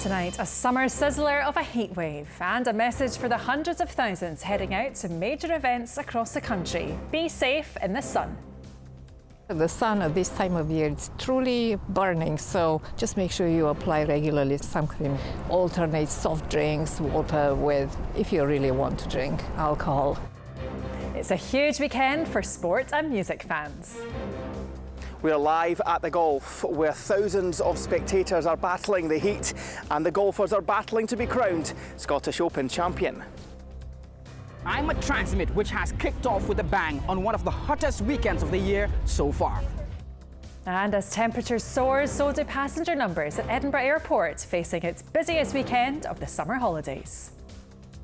Tonight, a summer sizzler of a heat wave and a message for the hundreds of thousands heading out to major events across the country. Be safe in the sun. The sun at this time of year is truly burning, so just make sure you apply regularly sun cream. Alternate soft drinks, water with, if you really want to drink, alcohol. It's a huge weekend for sport and music fans. We're live at the golf, where thousands of spectators are battling the heat and the golfers are battling to be crowned Scottish Open champion. I'm at Transmit, which has kicked off with a bang on one of the hottest weekends of the year so far. And as temperatures soar, so do passenger numbers at Edinburgh Airport, facing its busiest weekend of the summer holidays.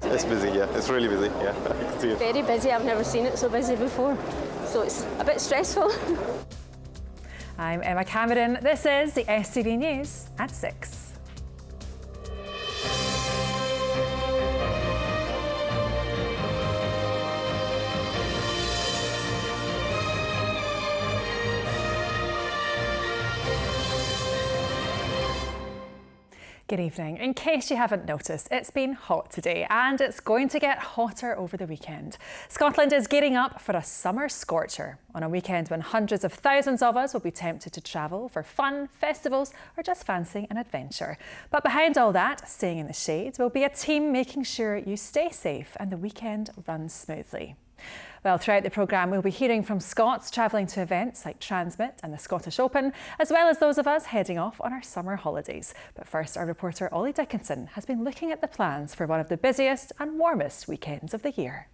It's busy, yeah. It's really busy, yeah. I can see it. Very busy. I've never seen it so busy before, so it's a bit stressful. I'm Emma Cameron. This is the STV News at 6. Good evening. In case you haven't noticed, it's been hot today and it's going to get hotter over the weekend. Scotland is gearing up for a summer scorcher on a weekend when hundreds of thousands of us will be tempted to travel for fun, festivals or just fancying an adventure. But behind all that, staying in the shade, will be a team making sure you stay safe and the weekend runs smoothly. Well, throughout the programme, we'll be hearing from Scots travelling to events like Transmit and the Scottish Open, as well as those of us heading off on our summer holidays. But first, our reporter Ollie Dickinson has been looking at the plans for one of the busiest and warmest weekends of the year.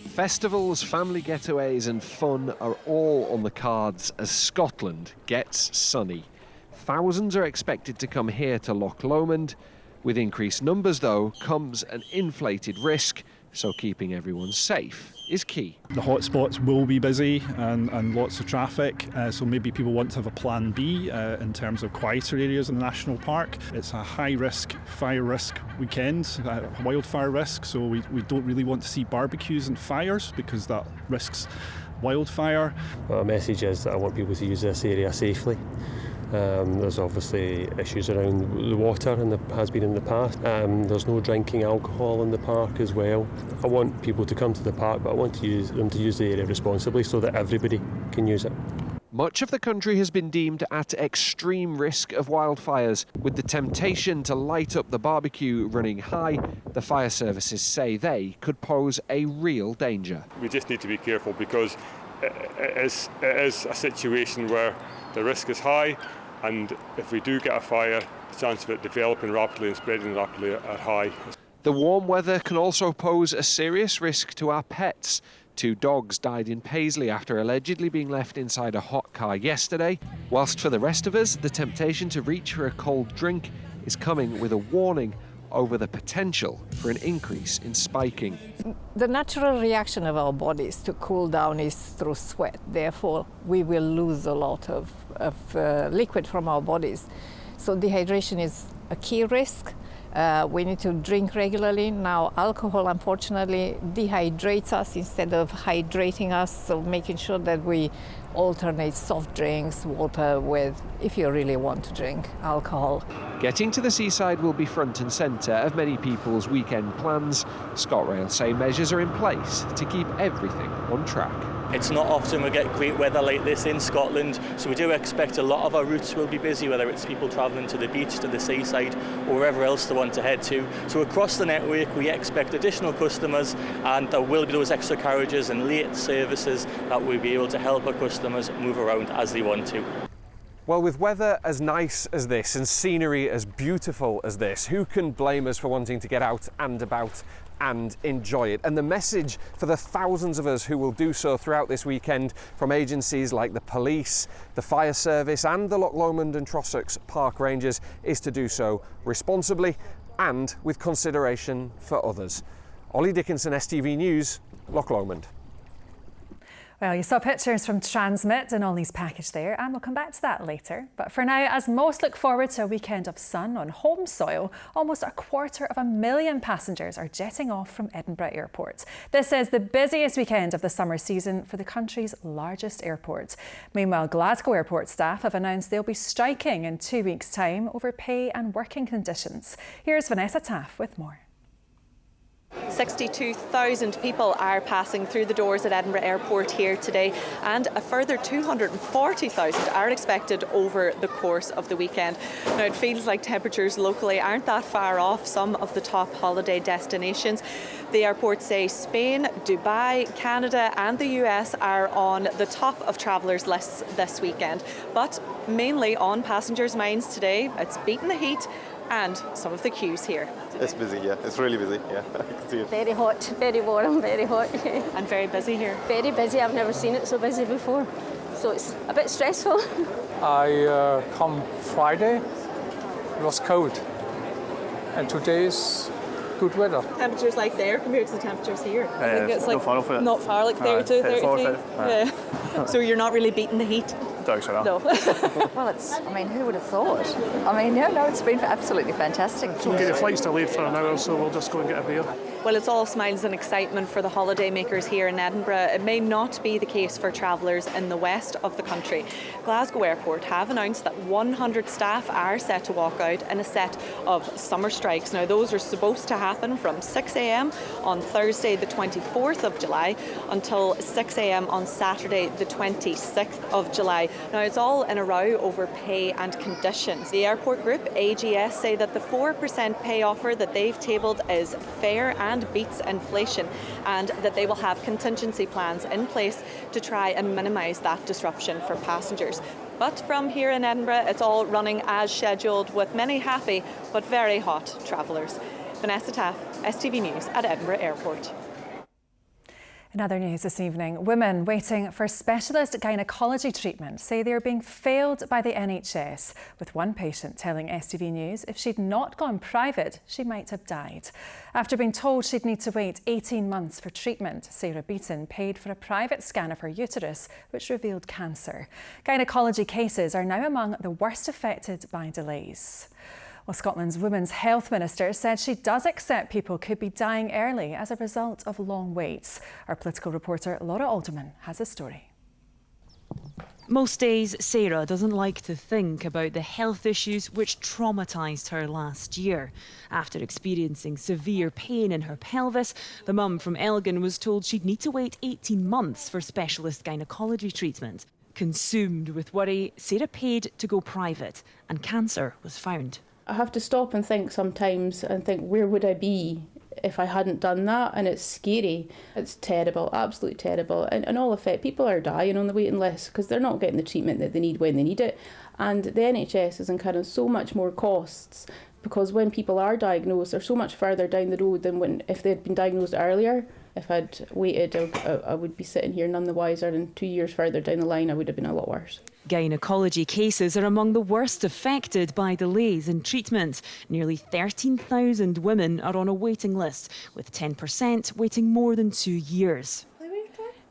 Festivals, family getaways and fun are all on the cards as Scotland gets sunny. Thousands are expected to come here to Loch Lomond. With increased numbers, though, comes an inflated risk. So keeping everyone safe is key. The hotspots will be busy and lots of traffic, so maybe people want to have a plan B in terms of quieter areas in the national park. It's a high risk, fire risk weekend, wildfire risk, so we don't really want to see barbecues and fires because that risks wildfire. Well, the message is that I want people to use this area safely. There's obviously issues around the water, and there has been in the past. There's no drinking alcohol in the park as well. I want people to come to the park, but I want them to use the area responsibly so that everybody can use it. Much of the country has been deemed at extreme risk of wildfires. With the temptation to light up the barbecue running high, the fire services say they could pose a real danger. We just need to be careful because it is a situation where the risk is high, and if we do get a fire, the chance of it developing rapidly and spreading rapidly are high. The warm weather can also pose a serious risk to our pets. 2 dogs died in Paisley after allegedly being left inside a hot car yesterday, whilst for the rest of us, the temptation to reach for a cold drink is coming with a warning over the potential for an increase in spiking. The natural reaction of our bodies to cool down is through sweat. Therefore, we will lose a lot of liquid from our bodies. So dehydration is a key risk. We need to drink regularly. Now, alcohol, unfortunately, dehydrates us instead of hydrating us, so making sure that we alternate soft drinks, water with, if you really want to drink, alcohol. Getting to the seaside will be front and centre of many people's weekend plans. ScotRail say measures are in place to keep everything on track. It's not often we get great weather like this in Scotland, so we do expect a lot of our routes will be busy, whether it's people travelling to the beach, to the seaside, or wherever else they want to head to. So across the network, we expect additional customers, and there will be those extra carriages and late services that will be able to help our customers move around as they want to. Well, with weather as nice as this and scenery as beautiful as this, who can blame us for wanting to get out and about and enjoy it? And the message for the thousands of us who will do so throughout this weekend from agencies like the police, the fire service and the Loch Lomond and Trossachs Park Rangers is to do so responsibly and with consideration for others. Ollie Dickinson, STV News, Loch Lomond. Well, you saw pictures from Transmit and Ollie's package there, and we'll come back to that later. But for now, as most look forward to a weekend of sun on home soil, almost 250,000 passengers are jetting off from Edinburgh Airport. This is the busiest weekend of the summer season for the country's largest airport. Meanwhile, Glasgow Airport staff have announced they'll be striking in 2 weeks' time over pay and working conditions. Here's Vanessa Taff with more. 62,000 people are passing through the doors at Edinburgh Airport here today, and a further 240,000 are expected over the course of the weekend. Now, it feels like temperatures locally aren't that far off some of the top holiday destinations. The airports say Spain, Dubai, Canada and the US are on the top of travellers' lists this weekend. But mainly on passengers' minds today, it's beating the heat and some of the queues here. It's busy, yeah. It's really busy, yeah. I can see it. Very hot, very warm, very hot. And very busy here. Very busy. I've never seen it so busy before. So it's a bit stressful. I come Friday. It was cold. And today is good weather. Temperatures like there compared to the temperatures here. I think it's like not far, like 32, 33. Yeah. So you're not really beating the heat? No. Well, who would have thought? It's been absolutely fantastic. So we'll get the flight's delayed for an hour, so we'll just go and get a beer. Well, it's all smiles and excitement for the holiday makers here in Edinburgh. It may not be the case for travellers in the west of the country. Glasgow Airport have announced that 100 staff are set to walk out in a set of summer strikes. Now, those are supposed to happen from 6 a.m. on Thursday the 24th of July until 6 a.m. on Saturday the 26th of July. Now, it's all in a row over pay and conditions. The airport group, AGS, say that the 4% pay offer that they've tabled is fair and beats inflation, and that they will have contingency plans in place to try and minimise that disruption for passengers. But from here in Edinburgh, it's all running as scheduled with many happy but very hot travellers. Vanessa Taff, STV News at Edinburgh Airport. In other news this evening, women waiting for specialist gynaecology treatment say they are being failed by the NHS, with one patient telling STV News if she'd not gone private, she might have died. After being told she'd need to wait 18 months for treatment, Sarah Beaton paid for a private scan of her uterus, which revealed cancer. Gynaecology cases are now among the worst affected by delays. Well, Scotland's Women's Health Minister said she does accept people could be dying early as a result of long waits. Our political reporter Laura Alderman has a story. Most days, Sarah doesn't like to think about the health issues which traumatised her last year. After experiencing severe pain in her pelvis, the mum from Elgin was told she'd need to wait 18 months for specialist gynaecology treatment. Consumed with worry, Sarah paid to go private, and cancer was found. I have to stop and think sometimes and think, where would I be if I hadn't done that? And it's scary. It's terrible, absolutely terrible. And in all effect, people are dying on the waiting list because they're not getting the treatment that they need when they need it. And the NHS is incurring so much more costs because when people are diagnosed, they're so much further down the road than if they'd been diagnosed earlier. If I'd waited, I would be sitting here none the wiser, and 2 years further down the line, I would have been a lot worse. Gynaecology cases are among the worst affected by delays in treatment. Nearly 13,000 women are on a waiting list, with 10% waiting more than 2 years.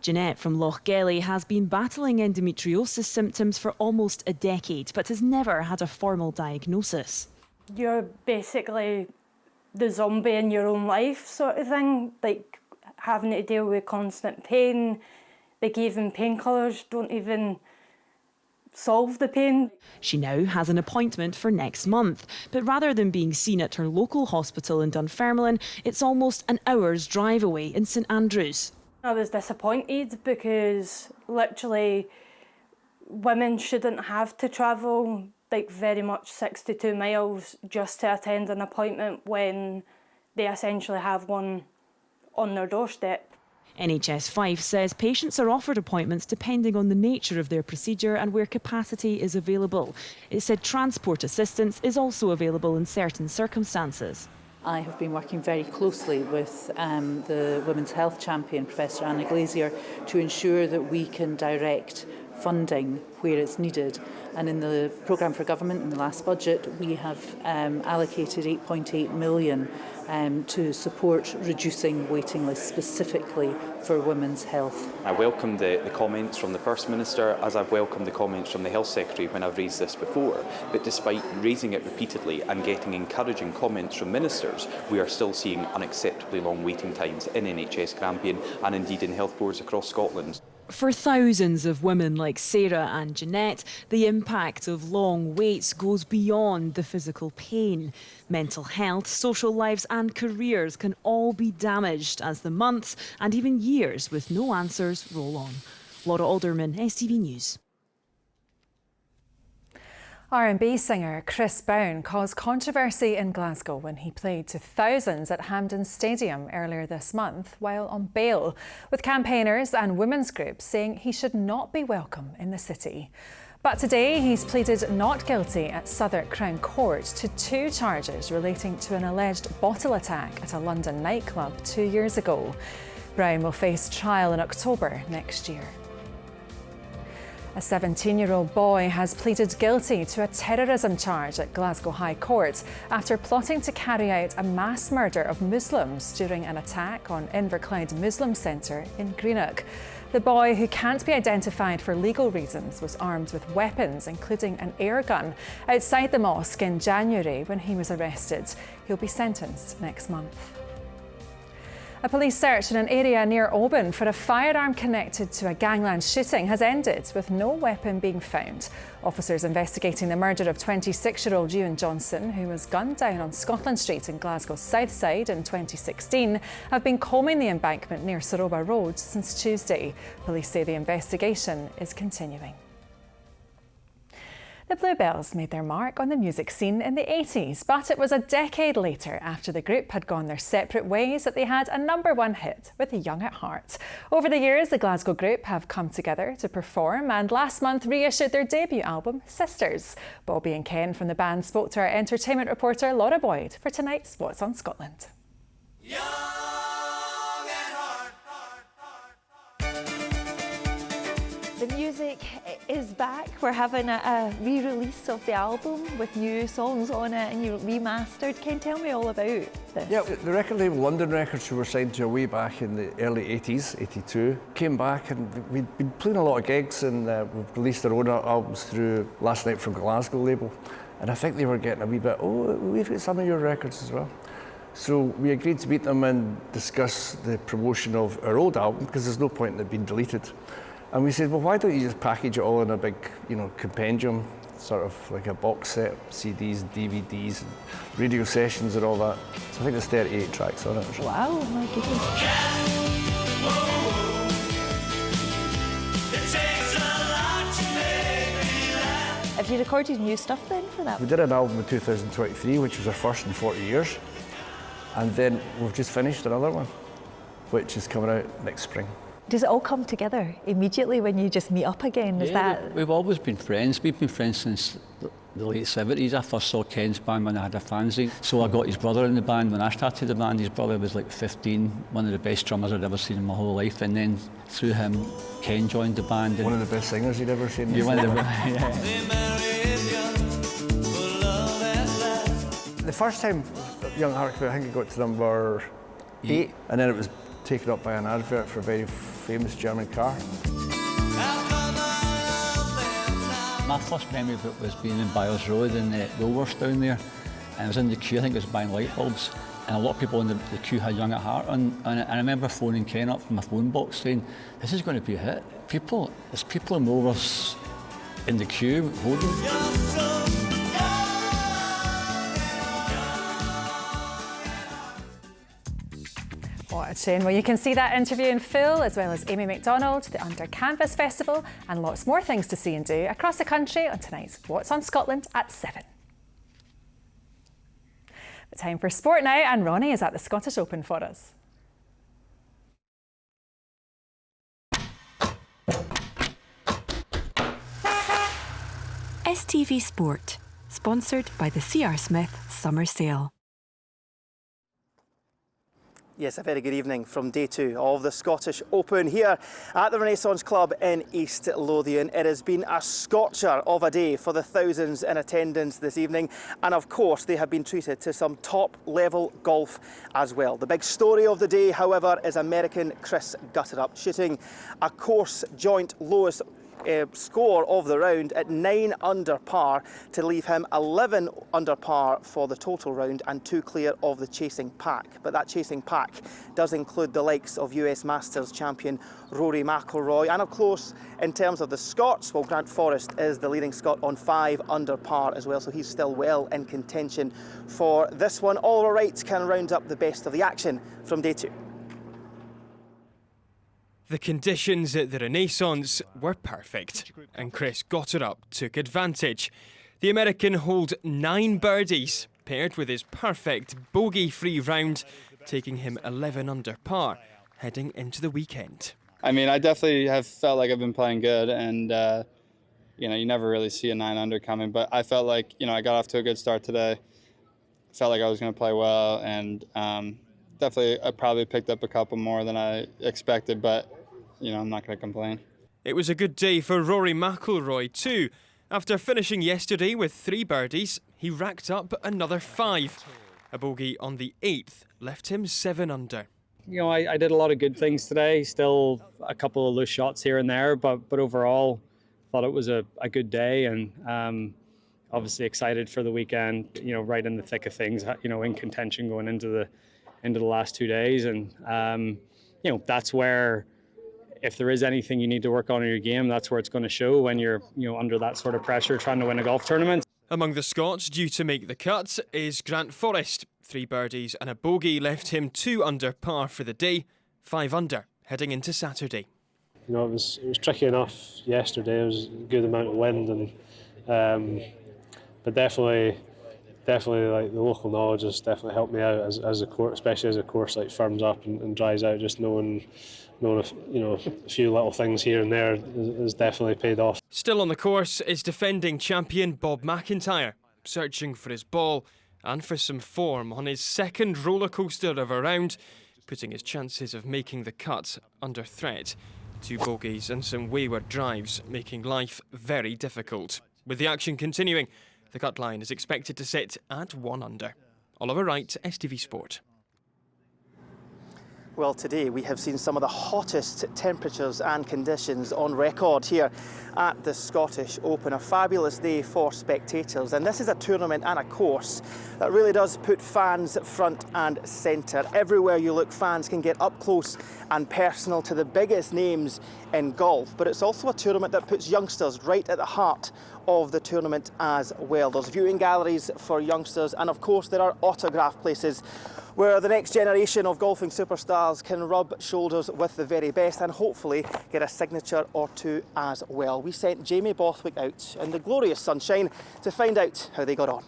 Jeanette from Lochgelly has been battling endometriosis symptoms for almost a decade, but has never had a formal diagnosis. You're basically the zombie in your own life sort of thing, like having to deal with constant pain. Like even painkillers don't even solve the pain. She now has an appointment for next month, but rather than being seen at her local hospital in Dunfermline, it's almost an hour's drive away in St Andrews. I was disappointed because literally women shouldn't have to travel like very much 62 miles just to attend an appointment when they essentially have one on their doorstep. NHS 5 says patients are offered appointments depending on the nature of their procedure and where capacity is available. It said transport assistance is also available in certain circumstances. I have been working very closely with the Women's Health Champion, Professor Anna Glazier, to ensure that we can direct funding where it's needed. And in the programme for government in the last budget, we have allocated 8.8 million to support reducing waiting lists specifically for women's health. I welcome the comments from the First Minister, as I've welcomed the comments from the Health Secretary when I've raised this before. But despite raising it repeatedly and getting encouraging comments from ministers, we are still seeing unacceptably long waiting times in NHS Grampian and indeed in health boards across Scotland. For thousands of women like Sarah and Jeanette, the impact of long waits goes beyond the physical pain. Mental health, social lives and careers can all be damaged as the months and even years with no answers roll on. Laura Alderman, STV News. R&B singer Chris Brown caused controversy in Glasgow when he played to thousands at Hampden Stadium earlier this month while on bail, with campaigners and women's groups saying he should not be welcome in the city. But today he's pleaded not guilty at Southwark Crown Court to 2 charges relating to an alleged bottle attack at a London nightclub 2 years ago. Brown will face trial in October next year. A 17-year-old boy has pleaded guilty to a terrorism charge at Glasgow High Court after plotting to carry out a mass murder of Muslims during an attack on Inverclyde Muslim Centre in Greenock. The boy, who can't be identified for legal reasons, was armed with weapons, including an air gun, outside the mosque in January when he was arrested. He'll be sentenced next month. A police search in an area near Oban for a firearm connected to a gangland shooting has ended with no weapon being found. Officers investigating the murder of 26-year-old Ewan Johnson, who was gunned down on Scotland Street in Glasgow's south side in 2016, have been combing the embankment near Soroba Road since Tuesday. Police say the investigation is continuing. The Bluebells made their mark on the music scene in the 80s, but it was a decade later, after the group had gone their separate ways, that they had a #1 hit with Young at Heart. Over the years, the Glasgow group have come together to perform and last month reissued their debut album, Sisters. Bobby and Ken from the band spoke to our entertainment reporter Laura Boyd for tonight's What's on Scotland. The music is back. We're having a re-release of the album with new songs on it and remastered. Ken, tell me all about this. Yeah, the record label London Records, who were signed to way back in the early 80s, 82, came back and we'd been playing a lot of gigs and we've released our own albums through Last Night from Glasgow label. And I think they were getting a wee bit, we've got some of your records as well. So we agreed to meet them and discuss the promotion of our old album because there's no point in it being deleted. And we said, well, why don't you just package it all in a big, compendium, sort of like a box set, CDs, DVDs, and radio sessions and all that. So I think there's 38 tracks on it. Wow, my goodness. Have you recorded new stuff then for that? We did an album in 2023, which was our first in 40 years. And then we've just finished another one, which is coming out next spring. Does it all come together immediately when you just meet up again? Is that... We've always been friends. We've been friends since the late 70s. I first saw Ken's band when I had a fanzine. So I got his brother in the band when I started the band. His brother was like 15, one of the best drummers I'd ever seen in my whole life. And then through him, Ken joined the band. One of the best singers you'd ever seen. Yeah, The first time Young at Heart, I think it got to number 8, and then it was taken up by an advert for a very famous German car. My first memory of it was being in Byers Road in Woolworths down there, and I was in the queue, I think it was buying light bulbs, and a lot of people in the queue had Young at Heart on, and I remember phoning Ken up from my phone box saying, this is going to be a hit. There's people in Woolworths in the queue holding. What a tune. Well, you can see that interview in full, as well as Amy MacDonald, the Under Canvas Festival, and lots more things to see and do across the country on tonight's What's on Scotland at 7. But time for sport now, and Ronnie is at the Scottish Open for us. STV Sport, sponsored by the C.R. Smith Summer Sale. Yes, a very good evening from day 2 of the Scottish Open here at the Renaissance Club in East Lothian. It has been a scorcher of a day for the thousands in attendance this evening, and of course they have been treated to some top-level golf as well. The big story of the day, however, is American Chris Gutterup shooting a course joint lowest score of the round at 9 under par to leave him 11 under par for the total round and 2 clear of the chasing pack. But that chasing pack does include the likes of US Masters champion Rory McIlroy, and of course in terms of the Scots, well, Grant Forrest is the leading Scot on 5 under par as well, so he's still well in contention for this one. All right can round up the best of the action from day 2. The conditions at the Renaissance were perfect, and Chris Gutterup took advantage. The American holed 9 birdies, paired with his perfect bogey-free round, taking him 11 under par, heading into the weekend. I mean, I definitely have felt like I've been playing good, and you never really see a 9 under coming, but I felt like, I got off to a good start today. Felt like I was going to play well, and definitely I probably picked up a couple more than I expected, but I'm not going to complain. It was a good day for Rory McIlroy too. After finishing yesterday with 3 birdies, he racked up another 5. A bogey on the 8th left him 7 under. I did a lot of good things today, still a couple of loose shots here and there, but overall thought it was a good day, and obviously excited for the weekend, right in the thick of things, in contention going into the last 2 days, and that's where, if there is anything you need to work on in your game, that's where it's going to show when you're under that sort of pressure trying to win a golf tournament. Among the Scots due to make the cut is Grant Forrest. 3 birdies and a bogey left him 2 under par for the day, 5 under heading into Saturday. It was tricky enough yesterday. It was a good amount of wind, and but definitely like the local knowledge has definitely helped me out as a course, especially as a course like firms up and dries out. Just knowing a few little things here and there has definitely paid off. Still on the course is defending champion Bob McIntyre, searching for his ball and for some form on his second rollercoaster of a round, putting his chances of making the cut under threat. 2 bogeys and some wayward drives, making life very difficult. With the action continuing, the cut line is expected to sit at 1 under. Oliver Wright, STV Sport. Well, today we have seen some of the hottest temperatures and conditions on record here at the Scottish Open. A fabulous day for spectators, and this is a tournament and a course that really does put fans front and centre. Everywhere you look, fans can get up close and personal to the biggest names in golf, but it's also a tournament that puts youngsters right at the heart of the tournament as well. There's viewing galleries for youngsters, and of course there are autograph places where the next generation of golfing superstars can rub shoulders with the very best and hopefully get a signature or 2 as well. We sent Jamie Bothwick out in the glorious sunshine to find out how they got on.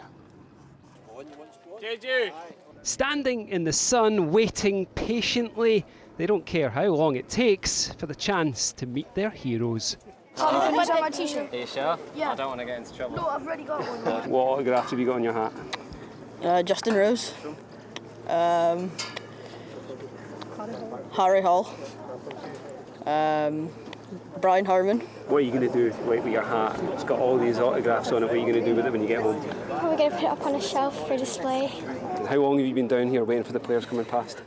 Standing in the sun, waiting patiently, they don't care how long it takes for the chance to meet their heroes. Can I get my t-shirt? Are you sure? Yeah. I don't want to get into trouble. No, I've already got one. What autographs have you got on your hat? Justin Rose. Harry Hall. Brian Harman. What are you going to do with your hat? It's got all these autographs on it. What are you going to do with it when you get home? Probably going to put it up on a shelf for display. How long have you been down here waiting for the players coming past?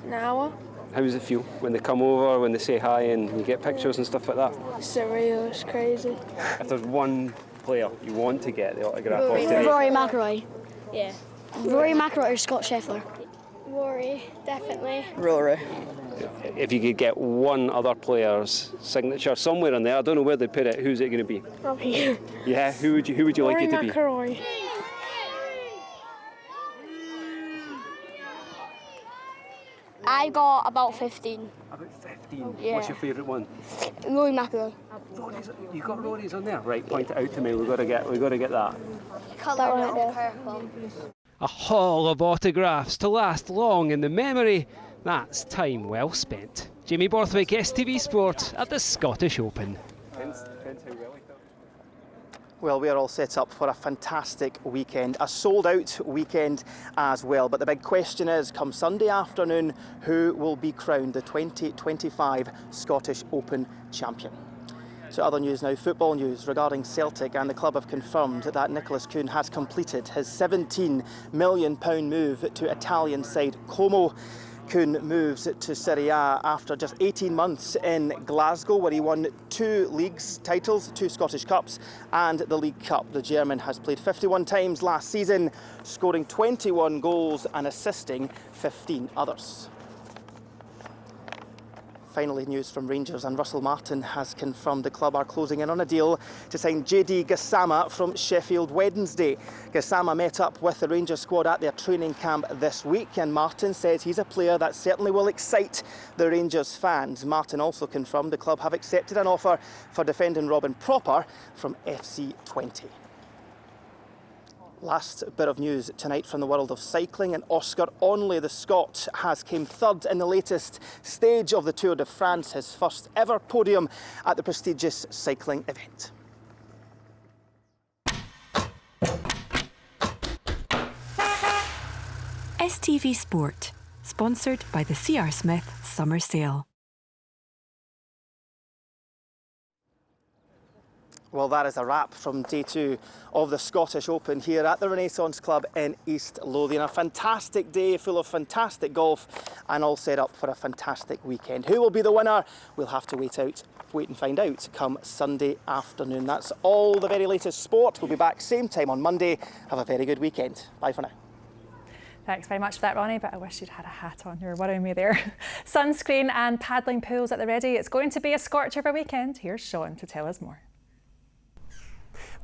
An hour. How does it feel when they come over, when they say hi and you get pictures and stuff like that? It's surreal, it's crazy. If there's one player you want to get the autograph of today, Rory McIlroy. Yeah. Rory McIlroy or Scott Scheffler? Rory, definitely. Rory. if you could get one other player's signature somewhere in there, I don't know where they put it, who's it going to be? Probably. Yeah, who would you like it to be? McIlroy. I got about 15. About 15? Yeah. What's your favourite one? Rory McIlroy. You got Rory's on there? Right, point it out to me. We've got to get that. Colour purple. A haul of autographs to last long in the memory. That's time well spent. Jamie Borthwick, STV Sport at the Scottish Open. Well, we are all set up for a fantastic weekend, a sold-out weekend as well. But the big question is, come Sunday afternoon, who will be crowned the 2025 Scottish Open champion? So other news now, football news regarding Celtic, and the club have confirmed that Nicholas Kuhn has completed his £17 million move to Italian side Como. Kuhn moves to Serie A after just 18 months in Glasgow, where he won 2 leagues titles, 2 Scottish Cups and the League Cup. The German has played 51 times last season, scoring 21 goals and assisting 15 others. Finally, news from Rangers, and Russell Martin has confirmed the club are closing in on a deal to sign JD Gassama from Sheffield Wednesday. Gassama met up with the Rangers squad at their training camp this week, and Martin says he's a player that certainly will excite the Rangers fans. Martin also confirmed the club have accepted an offer for defending Robin Proper from FC 20. Last bit of news tonight from the world of cycling, and Oscar Onley, the Scot, has came third in the latest stage of the Tour de France, his first ever podium at the prestigious cycling event. STV Sport, sponsored by the C.R. Smith Summer Sale. Well, that is a wrap from day 2 of the Scottish Open here at the Renaissance Club in East Lothian. A fantastic day full of fantastic golf, and all set up for a fantastic weekend. Who will be the winner? We'll have to wait and find out come Sunday afternoon. That's all the very latest sport. We'll be back same time on Monday. Have a very good weekend. Bye for now. Thanks very much for that, Ronnie, but I wish you'd had a hat on. You were worrying me there. Sunscreen and paddling pools at the ready. It's going to be a scorcher of a weekend. Here's Sean to tell us more.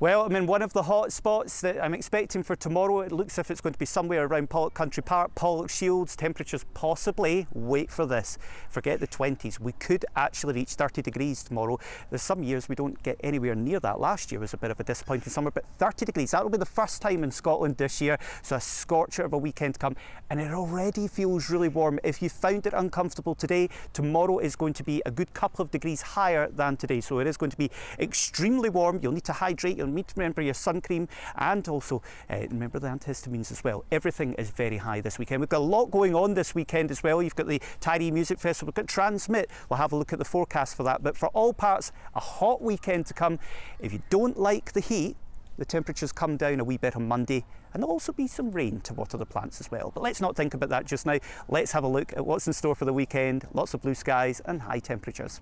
Well, I'm in one of the hot spots that I'm expecting for tomorrow. It looks as if it's going to be somewhere around Pollock Country Park, Pollock Shields. Temperatures possibly, wait for this, forget the 20s. We could actually reach 30 degrees tomorrow. There's some years we don't get anywhere near that. Last year was a bit of a disappointing summer, but 30 degrees, that will be the first time in Scotland this year. So a scorcher of a weekend to come, and it already feels really warm. If you found it uncomfortable today, tomorrow is going to be a good couple of degrees higher than today. So it is going to be extremely warm. You'll need to hydrate, you'll need to remember your sun cream, and also remember the antihistamines as well. Everything is very high this weekend. We've got a lot going on this weekend as well. You've got the Tyree Music Festival, we've got Transmit. We'll have a look at the forecast for that. But for all parts, a hot weekend to come. If you don't like the heat, the temperatures come down a wee bit on Monday, and there'll also be some rain to water the plants as well. But let's not think about that just now. Let's have a look at what's in store for the weekend. Lots of blue skies and high temperatures.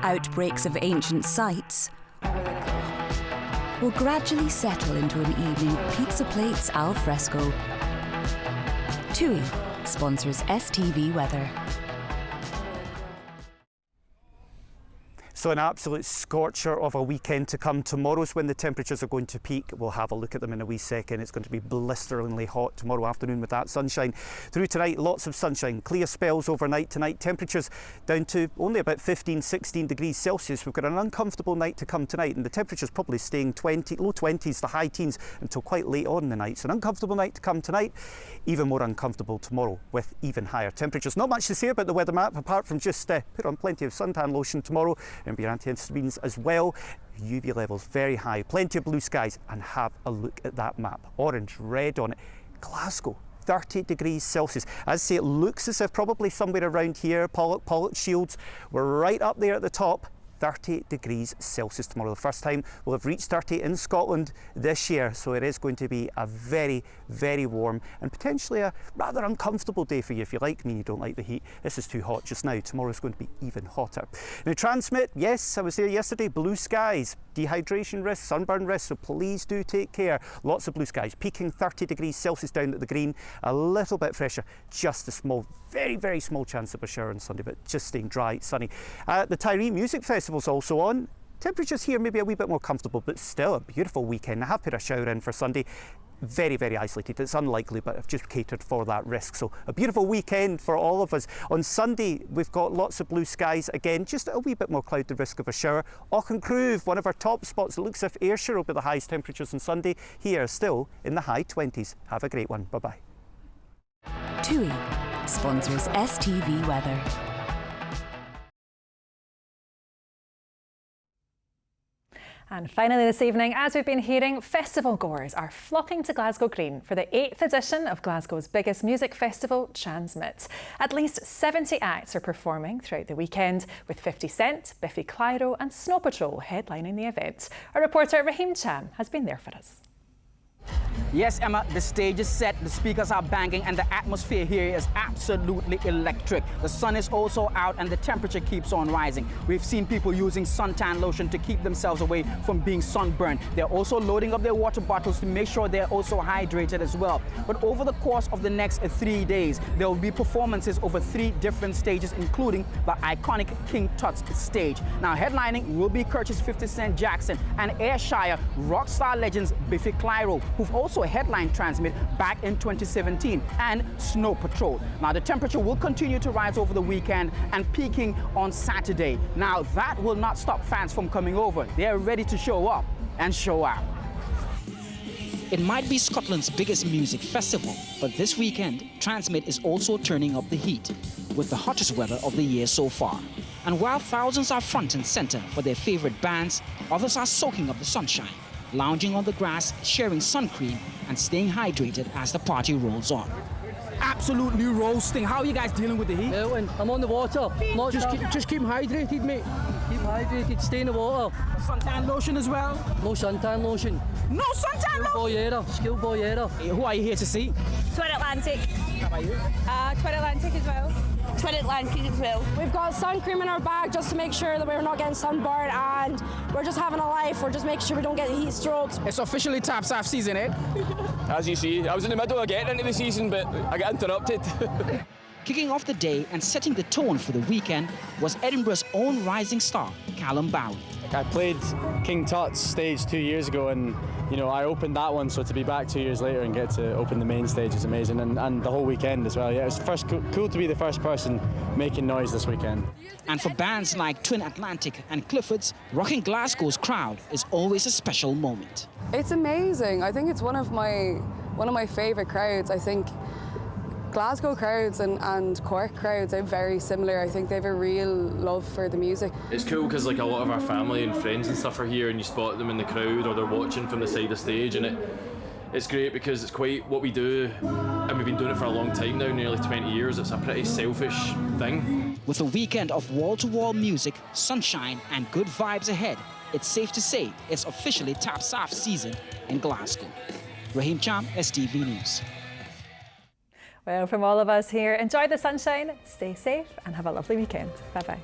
Outbreaks of ancient sites will gradually settle into an evening of pizza plates al fresco. TUI sponsors STV weather. So an absolute scorcher of a weekend to come. Tomorrow's when the temperatures are going to peak. We'll have a look at them in a wee second. It's going to be blisteringly hot tomorrow afternoon with that sunshine. Through tonight, lots of sunshine, clear spells overnight tonight. Temperatures down to only about 15, 16 degrees Celsius. We've got an uncomfortable night to come tonight, and the temperature's probably staying low 20s to high teens until quite late on in the night. So an uncomfortable night to come tonight, even more uncomfortable tomorrow with even higher temperatures. Not much to say about the weather map apart from just put on plenty of suntan lotion tomorrow. Remember your antihistamines as well. UV levels very high, plenty of blue skies, and have a look at that map. Orange, red on it. Glasgow, 30 degrees Celsius. As I say, it looks as if probably somewhere around here, Pollock Shields, we're right up there at the top. 30 degrees Celsius tomorrow. The first time we'll have reached 30 in Scotland this year, so it is going to be a very, very warm and potentially a rather uncomfortable day for you. If you like me, you don't like the heat, this is too hot just now. Tomorrow's going to be even hotter. Now Transmit, yes, I was there yesterday, blue skies, dehydration risk, sunburn risk, so please do take care. Lots of blue skies, peaking 30 degrees Celsius down at the green, a little bit fresher, just a small, very, very small chance of a shower on Sunday, but just staying dry, sunny. The Tyree Music Festival's also on. Temperatures here maybe a wee bit more comfortable, but still a beautiful weekend. I have put a shower in for Sunday. Very, very isolated. It's unlikely, but I've just catered for that risk. So a beautiful weekend for all of us. On Sunday, we've got lots of blue skies again, just a wee bit more cloud, the risk of a shower. Auchengrove, one of our top spots. It looks as if Ayrshire will be the highest temperatures on Sunday. Here, still in the high 20s. Have a great one. Bye-bye. TUI sponsors STV weather. And finally this evening, as we've been hearing, festival goers are flocking to Glasgow Green for the 8th edition of Glasgow's biggest music festival, Transmit. At least 70 acts are performing throughout the weekend, with 50 Cent, Biffy Clyro and Snow Patrol headlining the event. Our reporter Raheem Cham has been there for us. Yes, Emma, the stage is set, the speakers are banging, and the atmosphere here is absolutely electric. The sun is also out and the temperature keeps on rising. We've seen people using suntan lotion to keep themselves away from being sunburned. They're also loading up their water bottles to make sure they're also hydrated as well. But over the course of the next 3 days, there will be performances over 3 different stages, including the iconic King Tut's stage. Now, headlining will be Curtis 50 Cent Jackson and Ayrshire rock star legends Biffy Clyro, who've also headlined Transmit back in 2017, and Snow Patrol. Now, the temperature will continue to rise over the weekend and peaking on Saturday. Now, that will not stop fans from coming over. They're ready to show up and show out. It might be Scotland's biggest music festival, but this weekend, Transmit is also turning up the heat with the hottest weather of the year so far. And while thousands are front and center for their favorite bands, others are soaking up the sunshine, lounging on the grass, sharing sun cream, and staying hydrated as the party rolls on. Absolutely roasting. How are you guys dealing with the heat? I'm on the water. Just keep hydrated, mate. Keep hydrated, stay in the water. Suntan lotion as well? No suntan lotion. No suntan lotion? Schoolboy era. Who are you here to see? Twin Atlantic. How about you? Twin Atlantic as well. Twin Atlantic as well. We've got sun cream in our bag just to make sure that we're not getting sunburned, and we're just having a life. We're just making sure we don't get heat strokes. It's officially taps off season, eh? As you see, I was in the middle of getting into the season, but I got interrupted. Kicking off the day and setting the tone for the weekend was Edinburgh's own rising star, Callum Bowie. I played King Tut's stage 2 years ago, and I opened that one, so to be back 2 years later and get to open the main stage is amazing, and the whole weekend as well. Yeah, it was cool to be the first person making noise this weekend. And for bands like Twin Atlantic and Clifford's, rocking Glasgow's crowd is always a special moment. It's amazing. I think it's one of my favourite crowds. I think Glasgow crowds and Cork crowds are very similar. I think they have a real love for the music. It's cool because a lot of our family and friends and stuff are here, and you spot them in the crowd or they're watching from the side of the stage, and it's great because it's quite what we do, and we've been doing it for a long time now, nearly 20 years. It's a pretty selfish thing. With a weekend of wall-to-wall music, sunshine and good vibes ahead, it's safe to say it's officially taps off season in Glasgow. Raheem Cham, STV News. Well, from all of us here, enjoy the sunshine, stay safe and have a lovely weekend. Bye-bye.